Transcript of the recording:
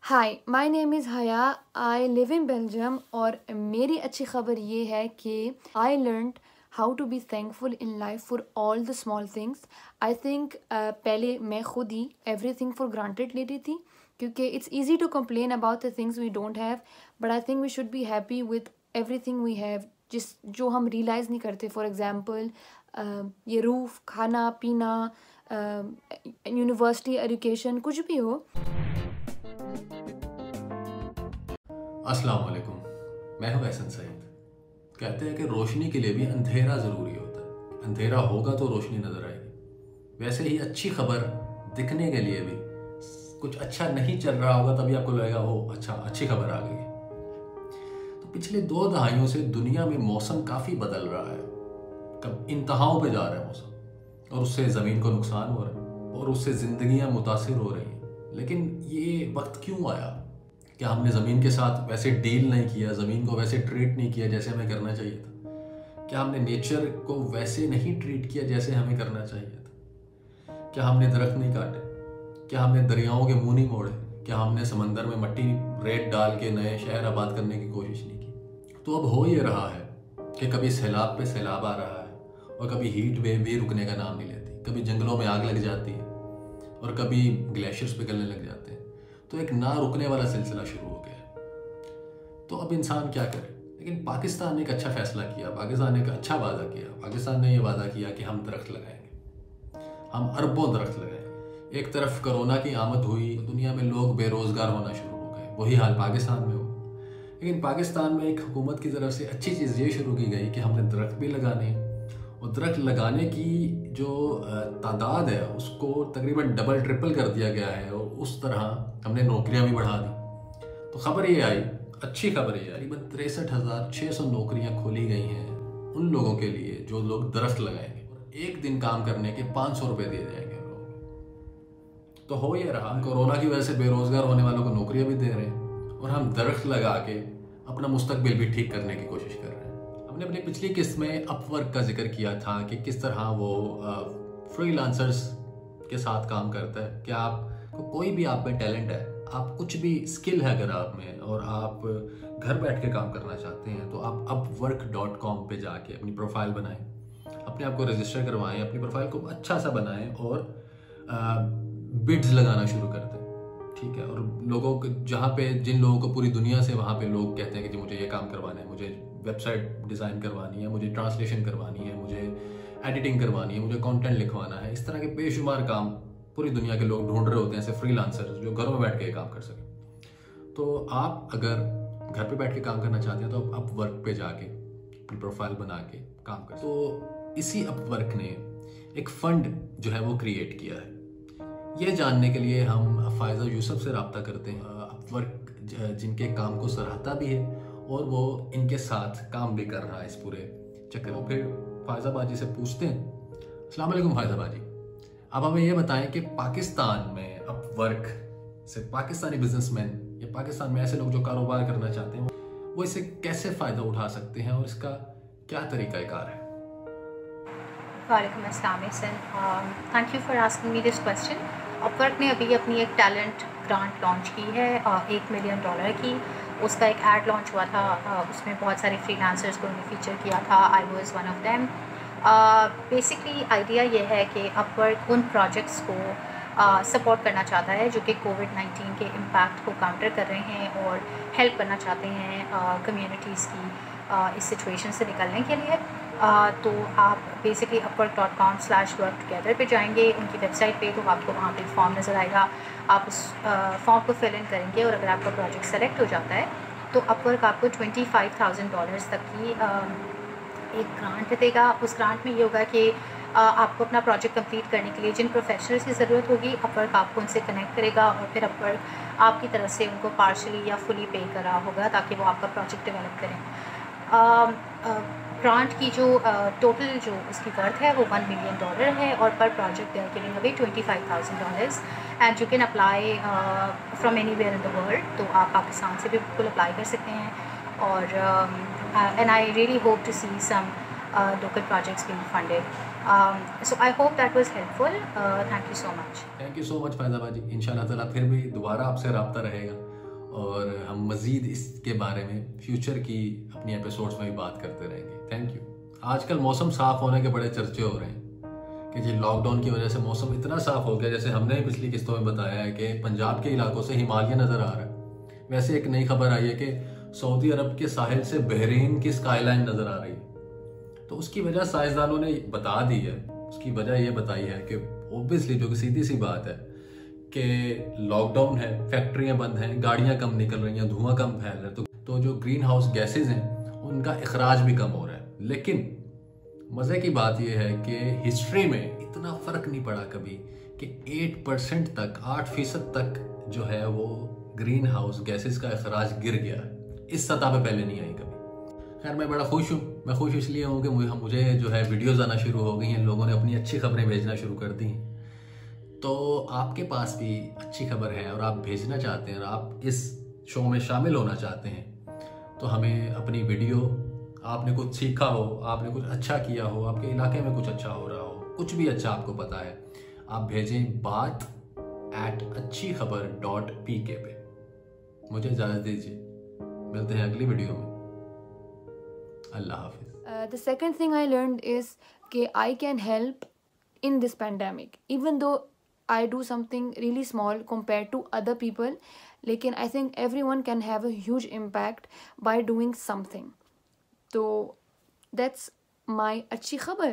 Hi, my name is हया। I live in Belgium और मेरी अच्छी खबर ये है कि I learned how to be thankful in life for all the small things. I think पहले मैं खुद ही एवरीथिंग फॉर ग्रांटेड लेती थी, क्योंकि it's easy to complain about the things we don't have, but I think we should be happy with everything we have, जो हम realise नहीं करते। फॉर एग्ज़ाम्पल ये रूफ, खाना पीना, यूनिवर्सिटी एजुकेशन, कुछ भी हो। अस्सलाम वालेकुम, मैं हूं एहसन सईद। कहते हैं कि रोशनी के लिए भी अंधेरा ज़रूरी होता है। अंधेरा होगा तो रोशनी नज़र आएगी। वैसे ही अच्छी खबर दिखने के लिए भी कुछ अच्छा नहीं चल रहा होगा तभी आपको लगेगा ओ अच्छा, अच्छी खबर आ गई है। तो पिछले 2 दहाइयों से दुनिया में मौसम काफ़ी बदल रहा है। कब इंतहाओं पे जा रहा है मौसम, और उससे ज़मीन को नुकसान हो रहा है और उससे ज़िंदगियाँ मुतासिर हो रही हैं। लेकिन ये वक्त क्यों आया? क्या हमने ज़मीन के साथ वैसे डील नहीं किया, ज़मीन को वैसे ट्रीट नहीं किया जैसे हमें करना चाहिए था? क्या हमने नेचर को वैसे नहीं ट्रीट किया जैसे हमें करना चाहिए था? क्या हमने दरख्त नहीं काटे? क्या हमने दरियाओं के मुंह नहीं मोड़े? क्या हमने समंदर में मट्टी रेत डाल के नए शहर आबाद करने की कोशिश नहीं की? तो अब हो ये रहा है कि कभी सैलाब पे सैलाब आ रहा है और कभी हीट वेव भी रुकने का नाम नहीं लेती। कभी जंगलों में आग लग जाती है और कभी ग्लेशियर्स पिघलने लग जाते हैं। तो एक ना रुकने वाला सिलसिला शुरू हो गया। तो अब इंसान क्या करे? लेकिन पाकिस्तान ने एक अच्छा फैसला किया, पाकिस्तान ने एक अच्छा वादा किया। पाकिस्तान ने ये वादा किया कि हम दरख्त लगाएंगे, हम अरबों दरख्त लगाएंगे। एक तरफ कोरोना की आमद हुई, दुनिया में लोग बेरोजगार होना शुरू हो गए, वही हाल पाकिस्तान में हुआ। लेकिन पाकिस्तान में एक हुकूमत की तरफ से अच्छी चीज़ ये शुरू की गई कि हमने दरख्त भी लगाने हैं, और दरख्त लगाने की जो तादाद है उसको तकरीबन डबल ट्रिपल कर दिया गया है, और उस तरह हमने नौकरियां भी बढ़ा दी। तो खबर ये आई, अच्छी खबर ये आई, तकरीबन 63,600 नौकरियां खोली गई हैं उन लोगों के लिए जो लोग दरख्त लगाएंगे। एक दिन काम करने के 500 रुपये दिए जाएंगे लोगों। तो हो ये रहा, हम कोरोना की वजह से बेरोजगार होने वालों को नौकरियां भी दे रहे हैं और हम दरख्त लगा के अपना मुस्तकबिल भी ठीक करने की कोशिश कर रहे हैं। हमने अपनी पिछली किस्त में अपवर्क का जिक्र किया था कि किस तरह वो फ्रीलांसर्स के साथ काम करता है। क्या आपको कोई भी आप में टैलेंट है, आप कुछ भी स्किल है अगर आप में, और आप घर बैठ के काम करना चाहते हैं, तो आप upwork.com पे जाके अपनी प्रोफाइल बनाएं, अपने आप को रजिस्टर करवाएं, अपनी प्रोफाइल को अच्छा सा बनाएं और बिड्स लगाना शुरू कर दें। ठीक है, और लोगों को जहाँ पे, जिन लोगों को पूरी दुनिया से वहाँ पे लोग कहते हैं कि जी मुझे ये काम करवाना है, मुझे वेबसाइट डिज़ाइन करवानी है, मुझे ट्रांसलेशन करवानी है, मुझे एडिटिंग करवानी है, मुझे कंटेंट लिखवाना है, इस तरह के बेशुमार काम पूरी दुनिया के लोग ढूंढ रहे होते हैं, ऐसे फ्रीलांसर्स जो घरों में बैठ के काम कर सकें। तो आप अगर घर पे बैठ के काम करना चाहते हैं तो आप अपवर्क पे जाके अपनी प्रोफाइल बना के काम कर। तो इसी अपवर्क ने एक फंड जो है वो क्रिएट किया है। ये जानने के लिए हम फायजा यूसुफ से रब्ता करते हैं। अपवर्क जिनके काम को सराहता भी है और वो इनके साथ काम भी कर रहा है इस पूरे चक्कर में। फिर फायजा बाजी से पूछते हैं। अस्सलाम वालेकुम फायजा बाजी, अब हमें ये बताएं कि पाकिस्तान में अपवर्क से पाकिस्तानी बिजनेसमैन या पाकिस्तान में ऐसे लोग जो कारोबार करना चाहते हैं वो इससे कैसे फ़ायदा उठा सकते हैं और इसका क्या तरीक़ाकार है? वालेकुम अस्सलाम Ehsan, thank you for asking me this question. Upwork ने अभी अपनी एक टैलेंट ग्रांट लॉन्च की है, $1 मिलियन की। उसका एक ऐड लॉन्च हुआ था, उसमें बहुत सारे फ्रीलांसर्स को उन्होंने फीचर किया था। I was one of them. Basically idea ये है कि अपवर्क उन प्रोजेक्ट्स को सपोर्ट करना चाहता है जो कि कोविड-19 के इम्पैक्ट को काउंटर कर रहे हैं और हेल्प करना चाहते हैं कम्युनिटीज़ की इस सिचुएशन से निकलने के लिए। तो आप बेसिकली upwork.com/worktogether पे जाएंगे, उनकी वेबसाइट पे, तो आपको वहाँ पे फॉर्म नज़र आएगा। आप उस फॉर्म को फिल इन करेंगे और अगर आपका प्रोजेक्ट सेलेक्ट हो जाता है तो अपवर्क आपको $25,000 तक की एक ग्रांट देगा। उस ग्रांट में ये होगा कि आपको अपना प्रोजेक्ट कंप्लीट करने के लिए जिन प्रोफेशनल्स की ज़रूरत होगी, अपवर्क आपको उनसे कनेक्ट करेगा और फिर अपवर्क आपकी तरफ से उनको पार्शली या फुली पे कर रहा होगा ताकि वो आपका प्रोजेक्ट डेवलप करें। ग्रांट की जो टोटल जो उसकी वर्थ है वो $1 मिलियन है और पर project they are giving away $25,000 and you can apply from anywhere in the world. तो आप पाकिस्तान से भी बिल्कुल अप्लाई कर सकते हैं और and I really hope to see some local projects being funded. So I hope that was helpful. Thank you so much. Thank you so much फायदा बाजी। इंशाल्लाह ताला फिर भी दोबारा आपसे रब्ता रहेगा اور ہم مزید اس کے بارے میں فیوچر کی اپنی ایپیسوڈز میں بھی بات کرتے رہیں گے. Thank you. آج کل موسم صاف ہونے کے بڑے چرچے ہو رہے ہیں کہ جی لاک ڈاؤن کی وجہ سے موسم اتنا صاف ہو گیا, جیسے ہم نے پچھلی قسطوں میں بتایا ہے کہ پنجاب کے علاقوں سے ہمالیہ نظر آ رہا ہے. ویسے ایک نئی خبر آئی ہے کہ سعودی عرب کے ساحل سے بحرین کی اسکائی لائن نظر آ رہی ہے. تو اس کی وجہ سائنسدانوں نے بتا دی ہے. اس کی وجہ یہ بتائی ہے کہ اوبیسلی, جو کہ سیدھی سی بات ہے, کہ لاک ڈاؤن ہے, فیکٹریاں بند ہیں, گاڑیاں کم نکل رہی ہیں, دھواں کم پھیل رہا ہے, تو جو گرین ہاؤس گیسز ہیں ان کا اخراج بھی کم ہو رہا ہے. لیکن مزے کی بات یہ ہے کہ ہسٹری میں اتنا فرق نہیں پڑا کبھی کہ 8% تک, 8% تک جو ہے وہ گرین ہاؤس گیسز کا اخراج گر گیا. اس سطح پہ پہلے نہیں آئی کبھی. خیر, میں بڑا خوش ہوں. میں خوش اس لیے ہوں کہ مجھے جو ہے ویڈیوز آنا شروع ہو گئی ہیں, لوگوں نے اپنی اچھی خبریں بھیجنا شروع کر دی ہیں. تو آپ کے پاس بھی اچھی خبر ہے اور آپ بھیجنا چاہتے ہیں اور آپ اس شو میں شامل ہونا چاہتے ہیں, تو ہمیں اپنی ویڈیو, آپ نے کچھ سیکھا ہو, آپ نے کچھ اچھا کیا ہو, آپ کے علاقے میں کچھ اچھا ہو رہا ہو, کچھ بھی اچھا آپ کو پتا ہے, آپ بھیجیں baat@achchikhabar.pk پہ. مجھے اجازت دیجیے, ملتے ہیں اگلی ویڈیو میں. اللہ حافظ. The second thing I learned is کہ I can help in this pandemic, even though I do something really small compared to other people, لیکن I think everyone can have a huge impact by doing something. So that's my اچھی خبر.